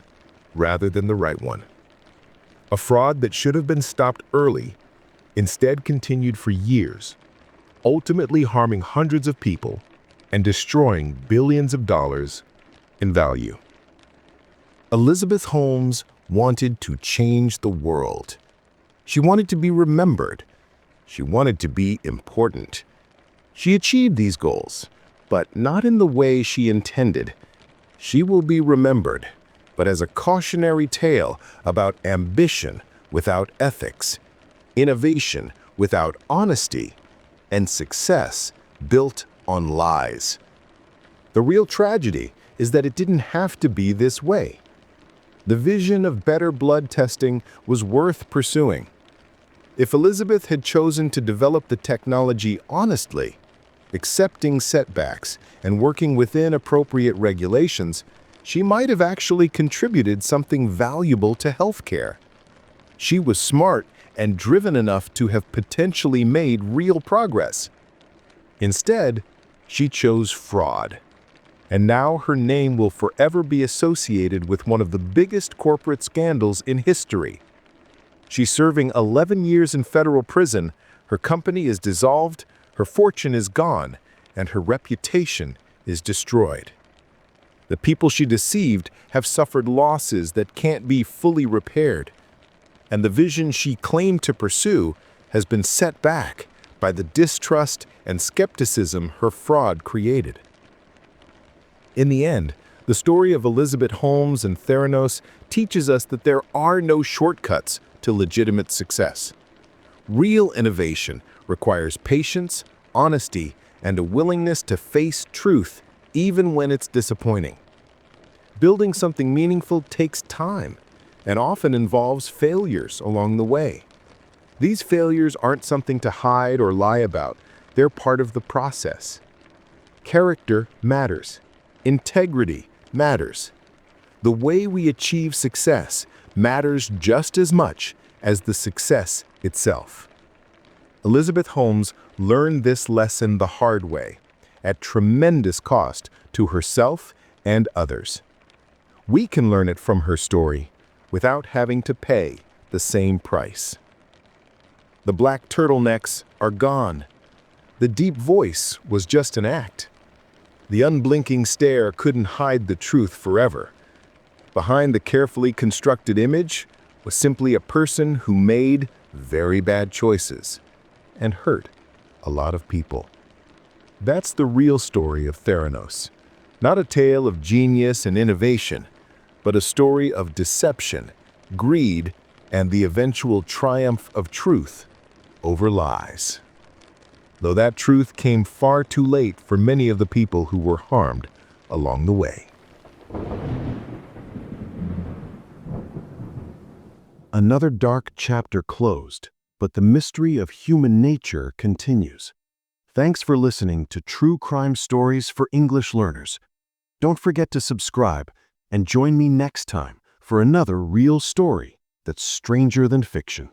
rather than the right one. A fraud that should have been stopped early instead continued for years, ultimately harming hundreds of people and destroying billions of dollars in value. Elizabeth Holmes wanted to change the world. She wanted to be remembered. She wanted to be important. She achieved these goals, but not in the way she intended. She will be remembered, but as a cautionary tale about ambition without ethics, innovation without honesty, and success built on lies. The real tragedy is that it didn't have to be this way. The vision of better blood testing was worth pursuing. If Elizabeth had chosen to develop the technology honestly, accepting setbacks and working within appropriate regulations, she might have actually contributed something valuable to healthcare. She was smart and driven enough to have potentially made real progress. Instead, she chose fraud. And now her name will forever be associated with one of the biggest corporate scandals in history. She's serving 11 years in federal prison, her company is dissolved, her fortune is gone, and her reputation is destroyed. The people she deceived have suffered losses that can't be fully repaired, and the vision she claimed to pursue has been set back by the distrust and skepticism her fraud created. In the end, the story of Elizabeth Holmes and Theranos teaches us that there are no shortcuts to legitimate success. Real innovation requires patience, honesty, and a willingness to face truth even when it's disappointing. Building something meaningful takes time and often involves failures along the way. These failures aren't something to hide or lie about. They're part of the process. Character matters. Integrity matters. The way we achieve success matters just as much as the success itself. Elizabeth Holmes learned this lesson the hard way, at tremendous cost to herself and others. We can learn it from her story without having to pay the same price. The black turtlenecks are gone. The deep voice was just an act. The unblinking stare couldn't hide the truth forever. Behind the carefully constructed image was simply a person who made very bad choices and hurt a lot of people. That's the real story of Theranos. Not a tale of genius and innovation, but a story of deception, greed, and the eventual triumph of truth over lies. Though that truth came far too late for many of the people who were harmed along the way. Another dark chapter closed, but the mystery of human nature continues. Thanks for listening to True Crime Stories for English Learners. Don't forget to subscribe and join me next time for another real story that's stranger than fiction.